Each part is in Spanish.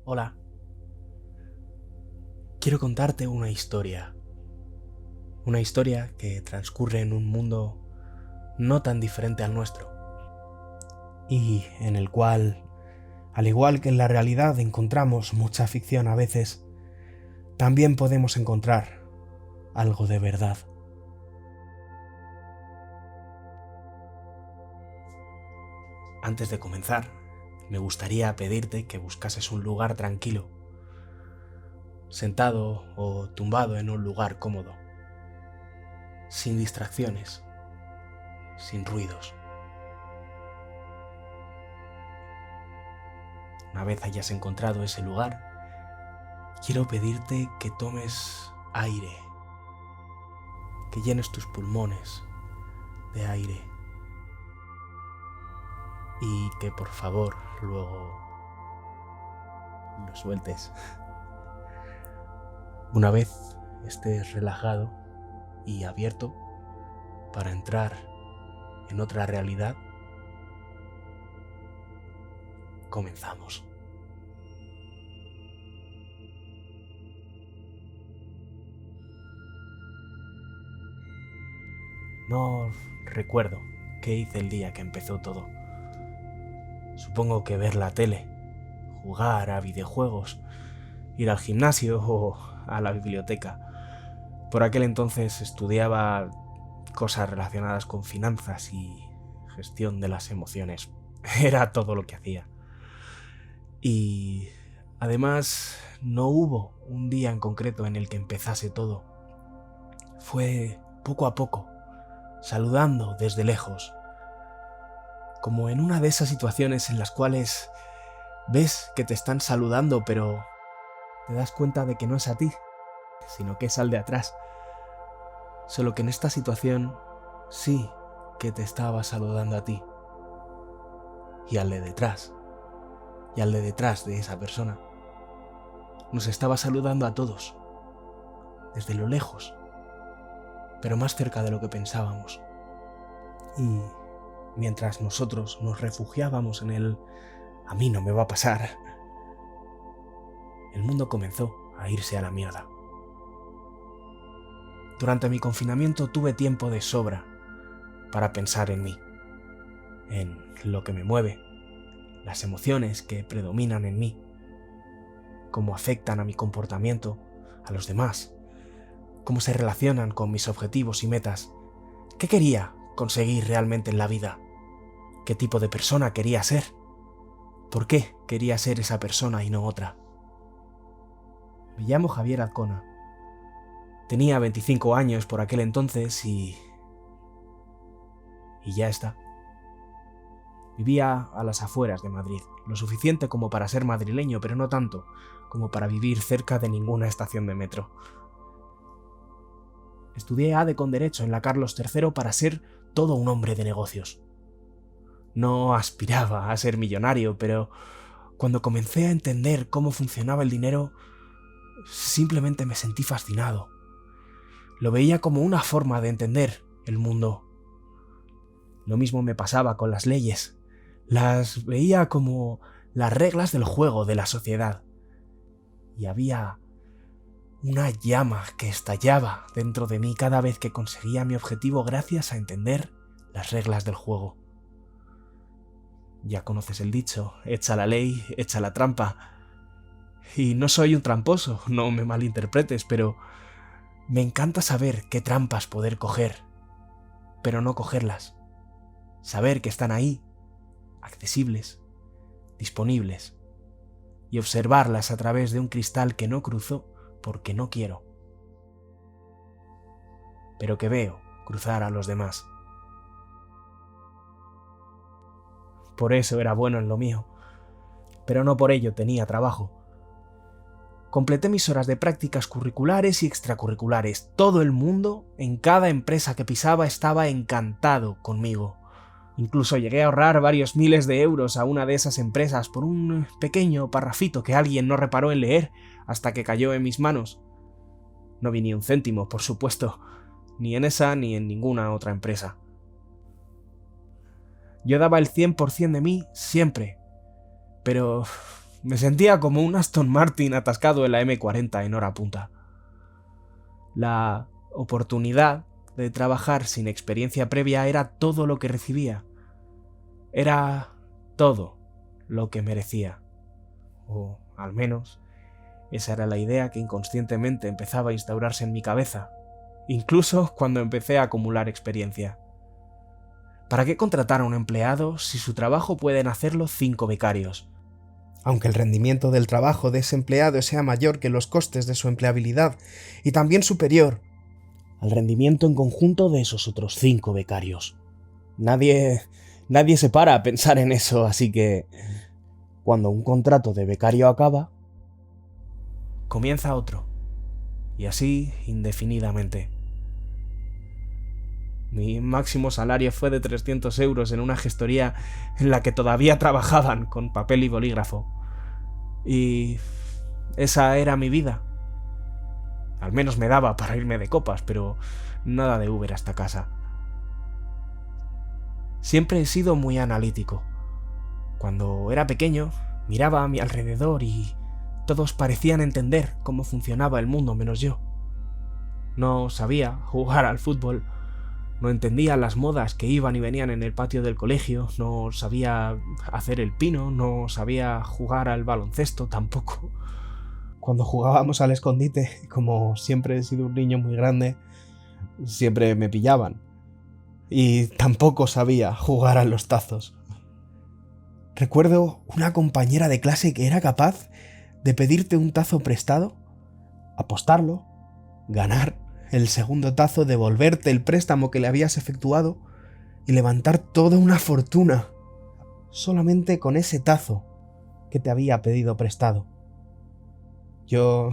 Hola, quiero contarte una historia que transcurre en un mundo no tan diferente al nuestro, y en el cual, al igual que en la realidad encontramos mucha ficción a veces, también podemos encontrar algo de verdad. Antes de comenzar, me gustaría pedirte que buscases un lugar tranquilo, sentado o tumbado en un lugar cómodo, sin distracciones, sin ruidos. Una vez hayas encontrado ese lugar, quiero pedirte que tomes aire, que llenes tus pulmones de aire y que por favor luego lo sueltes. Una vez estés relajado y abierto para entrar en otra realidad, comenzamos. No recuerdo qué hice el día que empezó todo. Supongo que ver la tele, jugar a videojuegos, ir al gimnasio o a la biblioteca. Por aquel entonces estudiaba cosas relacionadas con finanzas y gestión de las emociones. Era todo lo que hacía. Y además no hubo un día en concreto en el que empezase todo. Fue poco a poco, saludando desde lejos, como en una de esas situaciones en las cuales ves que te están saludando, pero te das cuenta de que no es a ti, sino que es al de atrás. Solo que en esta situación sí que te estaba saludando a ti y al de detrás, y al de detrás de esa persona. Nos estaba saludando a todos, desde lo lejos, pero más cerca de lo que pensábamos. Y mientras nosotros nos refugiábamos en el "a mí no me va a pasar", el mundo comenzó a irse a la mierda. Durante mi confinamiento tuve tiempo de sobra para pensar en mí, en lo que me mueve, las emociones que predominan en mí, cómo afectan a mi comportamiento, a los demás, cómo se relacionan con mis objetivos y metas, qué quería conseguir realmente en la vida, qué tipo de persona quería ser, por qué quería ser esa persona y no otra. Me llamo Javier Azcona. Tenía 25 años por aquel entonces y ya está. Vivía a las afueras de Madrid, lo suficiente como para ser madrileño, pero no tanto como para vivir cerca de ninguna estación de metro. Estudié ADE con Derecho en la Carlos III para ser todo un hombre de negocios. No aspiraba a ser millonario, pero cuando comencé a entender cómo funcionaba el dinero, simplemente me sentí fascinado. Lo veía como una forma de entender el mundo. Lo mismo me pasaba con las leyes. Las veía como las reglas del juego de la sociedad. Y había una llama que estallaba dentro de mí cada vez que conseguía mi objetivo gracias a entender las reglas del juego. Ya conoces el dicho, echa la ley, echa la trampa. Y no soy un tramposo, no me malinterpretes, pero me encanta saber qué trampas poder coger, pero no cogerlas. Saber que están ahí, accesibles, disponibles, y observarlas a través de un cristal que no cruzo porque no quiero, pero que veo cruzar a los demás. Por eso era bueno en lo mío, pero no por ello tenía trabajo. Completé mis horas de prácticas curriculares y extracurriculares. Todo el mundo, en cada empresa que pisaba, estaba encantado conmigo. Incluso llegué a ahorrar varios miles de euros a una de esas empresas por un pequeño parrafito que alguien no reparó en leer hasta que cayó en mis manos. No vi ni un céntimo, por supuesto, ni en esa ni en ninguna otra empresa. Yo daba el 100% de mí siempre, pero Me sentía como un Aston Martin atascado en la M40 en hora punta. La oportunidad de trabajar sin experiencia previa era todo lo que recibía. Era todo lo que merecía. O al menos, esa era la idea que inconscientemente empezaba a instaurarse en mi cabeza, incluso cuando empecé a acumular experiencia. ¿Para qué contratar a un empleado si su trabajo pueden hacerlo 5 becarios? Aunque el rendimiento del trabajo de ese empleado sea mayor que los costes de su empleabilidad y también superior al rendimiento en conjunto de esos otros 5 becarios. Nadie se para a pensar en eso, así que cuando un contrato de becario acaba, comienza otro, y así indefinidamente. Mi máximo salario fue de 300 euros en una gestoría en la que todavía trabajaban con papel y bolígrafo. Y esa era mi vida. Al menos me daba para irme de copas, pero nada de Uber hasta casa. Siempre he sido muy analítico. Cuando era pequeño, miraba a mi alrededor y todos parecían entender cómo funcionaba el mundo menos yo. No sabía jugar al fútbol, no entendía las modas que iban y venían en el patio del colegio, no sabía hacer el pino, no sabía jugar al baloncesto tampoco. Cuando jugábamos al escondite, como siempre he sido un niño muy grande, siempre me pillaban. Y tampoco sabía jugar a los tazos. Recuerdo una compañera de clase que era capaz de pedirte un tazo prestado, apostarlo, ganar el segundo tazo, devolverte el préstamo que le habías efectuado y levantar toda una fortuna solamente con ese tazo que te había pedido prestado. Yo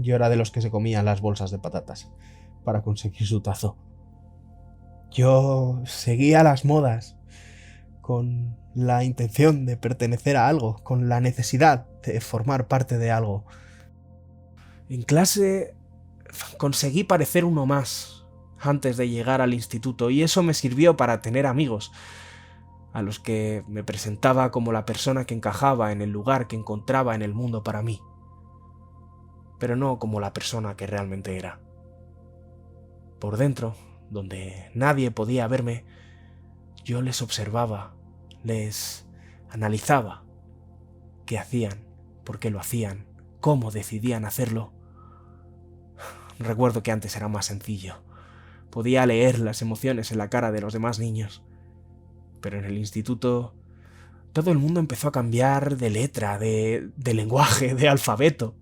era de los que se comían las bolsas de patatas para conseguir su tazo. Yo seguía las modas con la intención de pertenecer a algo, con la necesidad de formar parte de algo. En clase conseguí parecer uno más antes de llegar al instituto y eso me sirvió para tener amigos, a los que me presentaba como la persona que encajaba en el lugar que encontraba en el mundo para mí, pero no como la persona que realmente era. Por dentro, donde nadie podía verme, yo les observaba, les analizaba qué hacían, por qué lo hacían, cómo decidían hacerlo. Recuerdo que antes era más sencillo. Podía leer las emociones en la cara de los demás niños. Pero en el instituto todo el mundo empezó a cambiar de letra, de lenguaje, de alfabeto.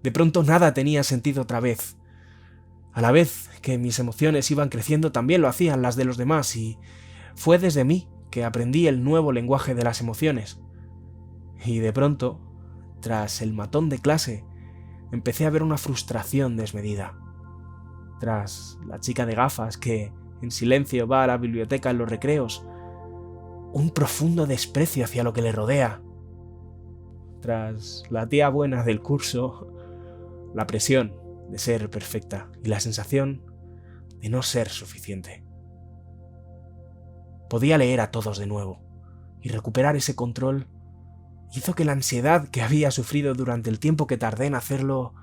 De pronto nada tenía sentido otra vez. A la vez que mis emociones iban creciendo, también lo hacían las de los demás, y fue desde mí que aprendí el nuevo lenguaje de las emociones. Y de pronto, tras el matón de clase, empecé a ver una frustración desmedida. Tras la chica de gafas que, en silencio, va a la biblioteca en los recreos, un profundo desprecio hacia lo que le rodea. Tras la tía buena del curso, la presión de ser perfecta y la sensación de no ser suficiente. Podía leer a todos de nuevo, y recuperar ese control hizo que la ansiedad que había sufrido durante el tiempo que tardé en hacerlo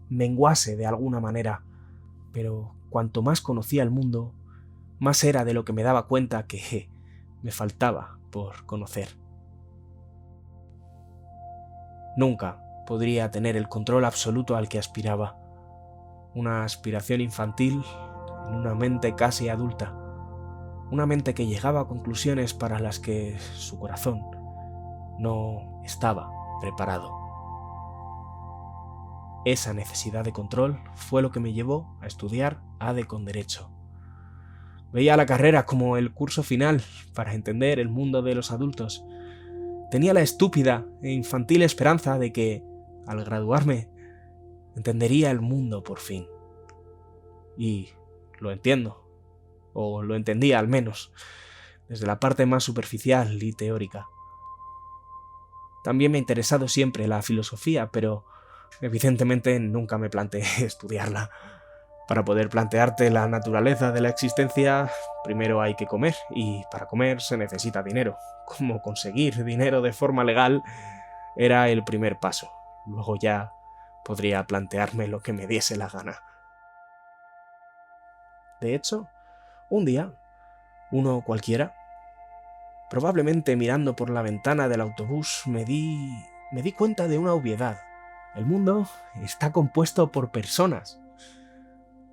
menguase de alguna manera, pero cuanto más conocía el mundo, más era de lo que me daba cuenta que me faltaba por conocer. Nunca podría tener el control absoluto al que aspiraba. Una aspiración infantil en una mente casi adulta. Una mente que llegaba a conclusiones para las que su corazón no estaba preparado. Esa necesidad de control fue lo que me llevó a estudiar ADE con Derecho. Veía la carrera como el curso final para entender el mundo de los adultos. Tenía la estúpida e infantil esperanza de que, al graduarme, entendería el mundo por fin. Y lo entiendo, o lo entendía al menos, desde la parte más superficial y teórica. También me ha interesado siempre la filosofía, pero evidentemente nunca me planteé estudiarla. Para poder plantearte la naturaleza de la existencia, primero hay que comer, y para comer se necesita dinero. ¿Cómo conseguir dinero de forma legal era el primer paso. Luego ya podría plantearme lo que me diese la gana. De hecho, un día, uno cualquiera, probablemente mirando por la ventana del autobús, me di cuenta de una obviedad. El mundo está compuesto por personas.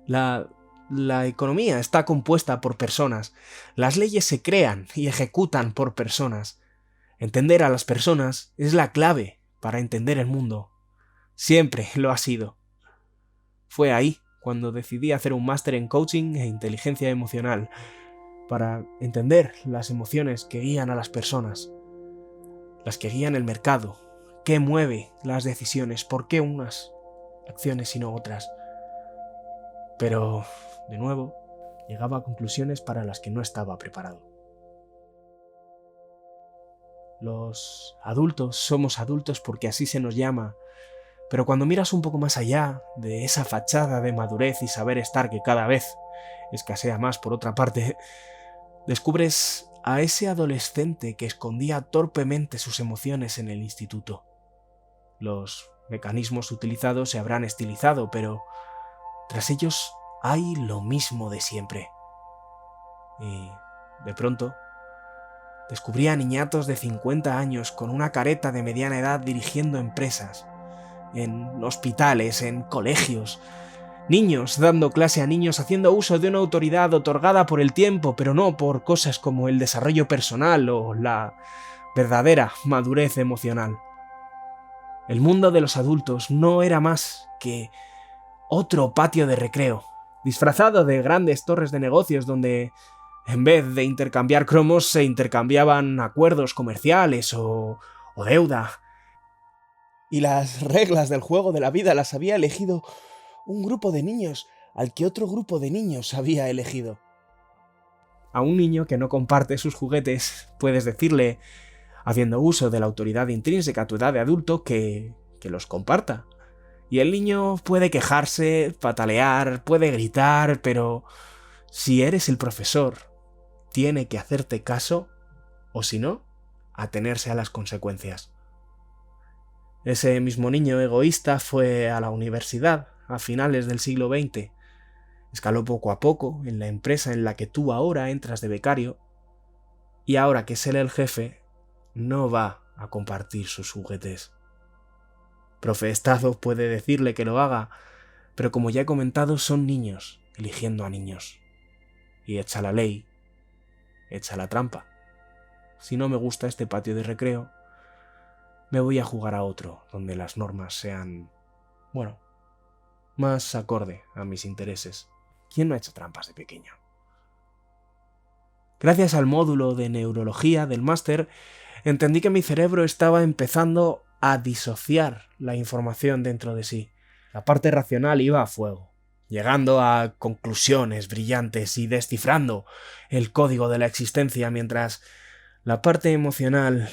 La economía está compuesta por personas. Las leyes se crean y ejecutan por personas. Entender a las personas es la clave para entender el mundo. Siempre lo ha sido. Fue ahí cuando decidí hacer un máster en coaching e inteligencia emocional, para entender las emociones que guían a las personas, las que guían el mercado, qué mueve las decisiones, por qué unas acciones y no otras. Pero, de nuevo, llegaba a conclusiones para las que no estaba preparado. Los adultos somos adultos porque así se nos llama, pero cuando miras un poco más allá de esa fachada de madurez y saber estar que cada vez escasea más por otra parte, descubres a ese adolescente que escondía torpemente sus emociones en el instituto. Los mecanismos utilizados se habrán estilizado, pero tras ellos hay lo mismo de siempre. Y, de pronto, descubrí a niñatos de 50 años con una careta de mediana edad dirigiendo empresas, en hospitales, en colegios. Niños dando clase a niños haciendo uso de una autoridad otorgada por el tiempo, pero no por cosas como el desarrollo personal o la verdadera madurez emocional. El mundo de los adultos no era más que otro patio de recreo, disfrazado de grandes torres de negocios donde, en vez de intercambiar cromos, se intercambiaban acuerdos comerciales o deuda. Y las reglas del juego de la vida las había elegido un grupo de niños al que otro grupo de niños había elegido. A un niño que no comparte sus juguetes puedes decirle, haciendo uso de la autoridad intrínseca a tu edad de adulto, que los comparta. Y el niño puede quejarse, patalear, puede gritar, pero si eres el profesor, tiene que hacerte caso, o si no, atenerse a las consecuencias. Ese mismo niño egoísta fue a la universidad a finales del siglo XX. Escaló poco a poco en la empresa en la que tú ahora entras de becario, y ahora que es él el jefe, no va a compartir sus juguetes. Profe Estado puede decirle que lo haga, pero como ya he comentado, son niños eligiendo a niños. Y echa la ley, echa la trampa. Si no me gusta este patio de recreo, me voy a jugar a otro, donde las normas sean, más acorde a mis intereses. ¿Quién no ha hecho trampas de pequeño? Gracias al módulo de neurología del máster, entendí que mi cerebro estaba empezando a disociar la información dentro de sí. La parte racional iba a fuego, llegando a conclusiones brillantes y descifrando el código de la existencia, mientras la parte emocional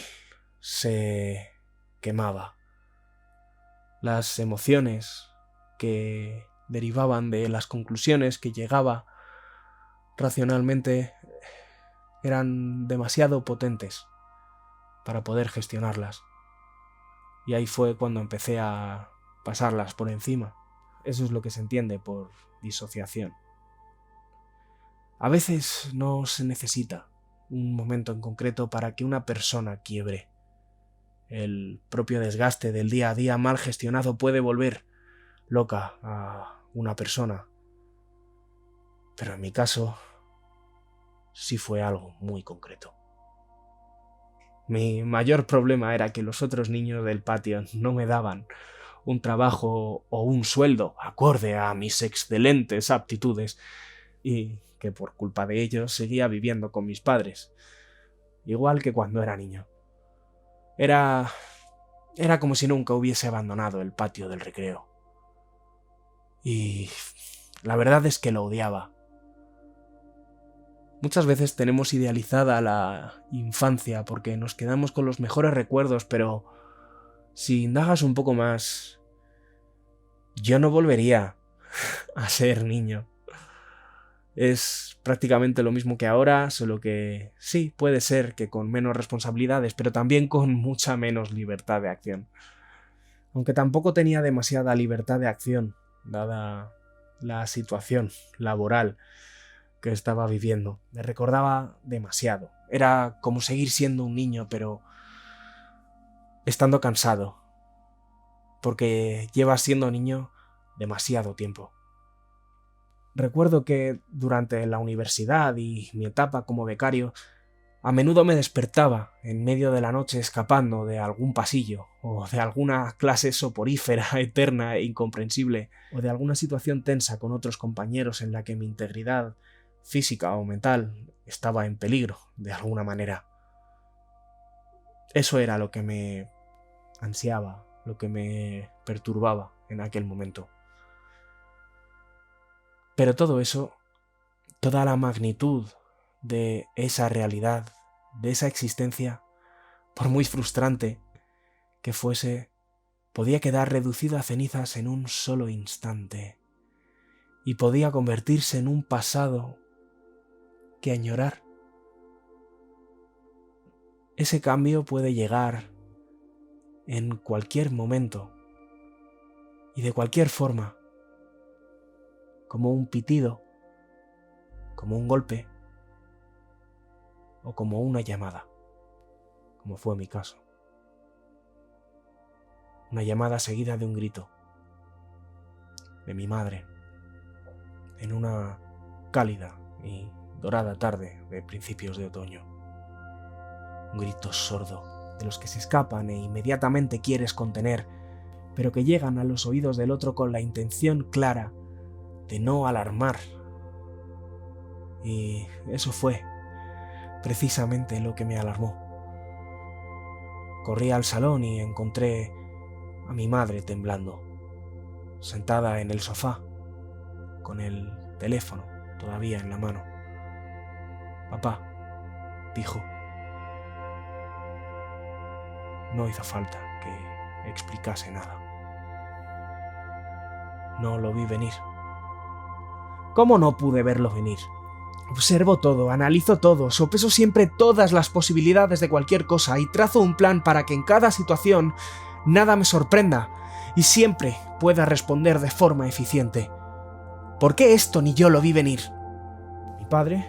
se quemaba. Las emociones que derivaban de las conclusiones que llegaba racionalmente eran demasiado potentes para poder gestionarlas. Y ahí fue cuando empecé a pasarlas por encima. Eso es lo que se entiende por disociación. A veces no se necesita un momento en concreto para que una persona quiebre. El propio desgaste del día a día mal gestionado puede volver loca a una persona. Pero en mi caso, sí fue algo muy concreto. Mi mayor problema era que los otros niños del patio no me daban un trabajo o un sueldo acorde a mis excelentes aptitudes y que por culpa de ellos seguía viviendo con mis padres, igual que cuando era niño. Era como si nunca hubiese abandonado el patio del recreo. Y la verdad es que lo odiaba. Muchas veces tenemos idealizada la infancia porque nos quedamos con los mejores recuerdos, pero si indagas un poco más, yo no volvería a ser niño. Es prácticamente lo mismo que ahora, solo que sí, puede ser que con menos responsabilidades, pero también con mucha menos libertad de acción. Aunque tampoco tenía demasiada libertad de acción, dada la situación laboral que estaba viviendo. Me recordaba demasiado. Era como seguir siendo un niño, pero estando cansado, porque llevas siendo niño demasiado tiempo. Recuerdo que durante la universidad y mi etapa como becario, a menudo me despertaba en medio de la noche escapando de algún pasillo, o de alguna clase soporífera, eterna e incomprensible, o de alguna situación tensa con otros compañeros en la que mi integridad física o mental estaba en peligro, de alguna manera. Eso era lo que me ansiaba, lo que me perturbaba en aquel momento. Pero todo eso, toda la magnitud de esa realidad, de esa existencia, por muy frustrante que fuese, podía quedar reducida a cenizas en un solo instante y podía convertirse en un pasado que añorar. Ese cambio puede llegar en cualquier momento y de cualquier forma, como un pitido, como un golpe o como una llamada, como fue mi caso. Una llamada seguida de un grito de mi madre en una cálida y dorada tarde de principios de otoño. Un grito sordo, de los que se escapan e inmediatamente quieres contener, pero que llegan a los oídos del otro con la intención clara de no alarmar. Y eso fue precisamente lo que me alarmó. Corrí al salón y encontré a mi madre temblando, sentada en el sofá, con el teléfono todavía en la mano. «Papá», dijo. No hizo falta que explicase nada. No lo vi venir. ¿Cómo no pude verlo venir? Observo todo, analizo todo, sopeso siempre todas las posibilidades de cualquier cosa y trazo un plan para que en cada situación nada me sorprenda y siempre pueda responder de forma eficiente. ¿Por qué esto ni yo lo vi venir? Mi padre,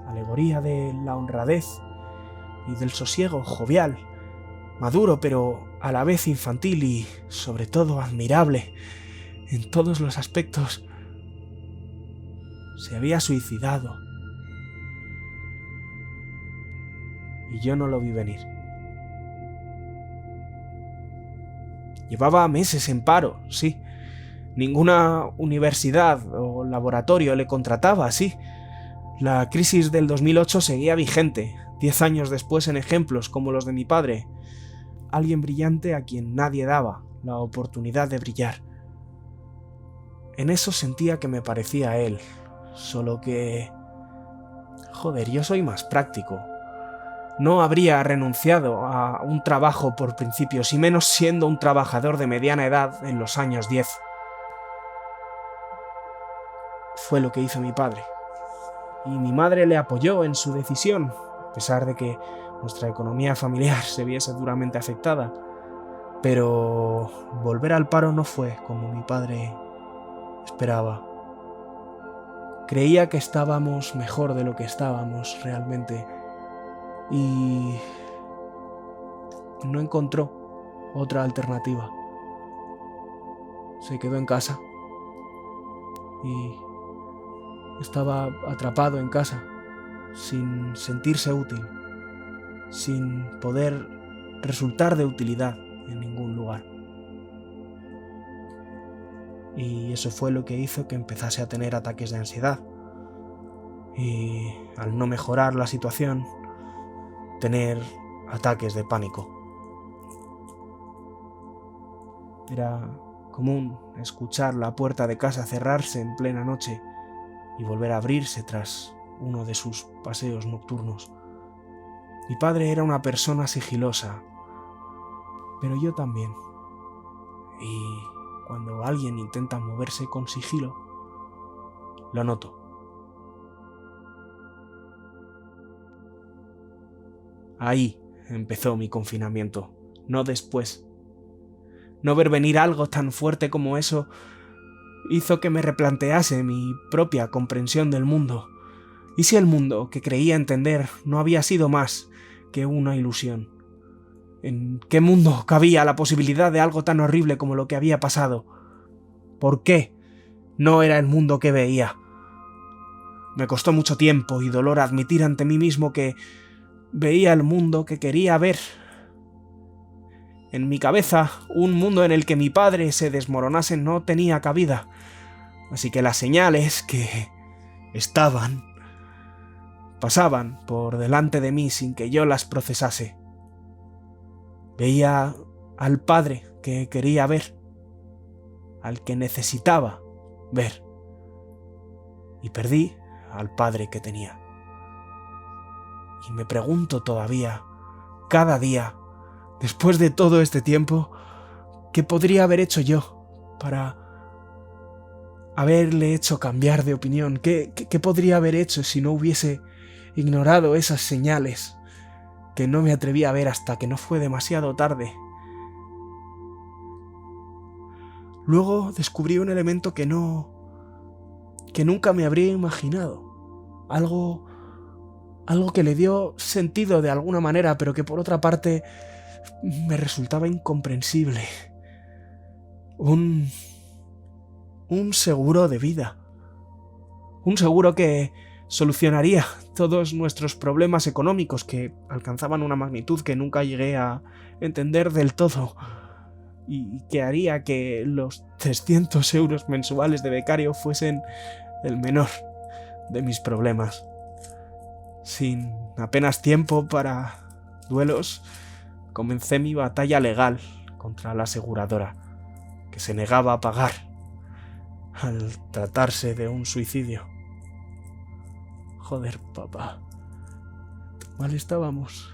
alegoría de la honradez y del sosiego jovial, maduro pero a la vez infantil y sobre todo admirable en todos los aspectos, se había suicidado. Y yo no lo vi venir. Llevaba meses en paro, sí. Ninguna universidad o laboratorio le contrataba, sí. La crisis del 2008 seguía vigente, 10 años después en ejemplos como los de mi padre. Alguien brillante a quien nadie daba la oportunidad de brillar. En eso sentía que me parecía a él, solo que... Joder, yo soy más práctico. No habría renunciado a un trabajo por principios, y menos siendo un trabajador de mediana edad en los años 10. Fue lo que hizo mi padre. Y mi madre le apoyó en su decisión, a pesar de que nuestra economía familiar se viese duramente afectada. Pero volver al paro no fue como mi padre esperaba. Creía que estábamos mejor de lo que estábamos realmente. Y no encontró otra alternativa. Se quedó en casa y estaba atrapado en casa, sin sentirse útil, sin poder resultar de utilidad en ningún lugar. Y eso fue lo que hizo que empezase a tener ataques de ansiedad. Y al no mejorar la situación, tener ataques de pánico. Era común escuchar la puerta de casa cerrarse en plena noche y volver a abrirse tras uno de sus paseos nocturnos. Mi padre era una persona sigilosa, pero yo también. Y cuando alguien intenta moverse con sigilo, lo noto. Ahí empezó mi confinamiento, no después. No ver venir algo tan fuerte como eso hizo que me replantease mi propia comprensión del mundo. ¿Y si el mundo que creía entender no había sido más que una ilusión? ¿En qué mundo cabía la posibilidad de algo tan horrible como lo que había pasado? ¿Por qué no era el mundo que veía? Me costó mucho tiempo y dolor admitir ante mí mismo que veía el mundo que quería ver. En mi cabeza, un mundo en el que mi padre se desmoronase no tenía cabida, así que las señales que pasaban por delante de mí sin que yo las procesase. Veía al padre que quería ver, al que necesitaba ver, y perdí al padre que tenía. Y me pregunto todavía, cada día, después de todo este tiempo, ¿qué podría haber hecho yo para haberle hecho cambiar de opinión? ¿Qué podría haber hecho si no hubiese ignorado esas señales que no me atreví a ver hasta que no fue demasiado tarde? Luego descubrí un elemento que nunca me habría imaginado. Algo que le dio sentido de alguna manera, pero que por otra parte me resultaba incomprensible. Un seguro de vida. Un seguro que solucionaría todos nuestros problemas económicos, que alcanzaban una magnitud que nunca llegué a entender del todo, y que haría que los 300 euros mensuales de becario fuesen el menor de mis problemas. Sin apenas tiempo para duelos, comencé mi batalla legal contra la aseguradora, que se negaba a pagar al tratarse de un suicidio. Joder, papá, mal estábamos.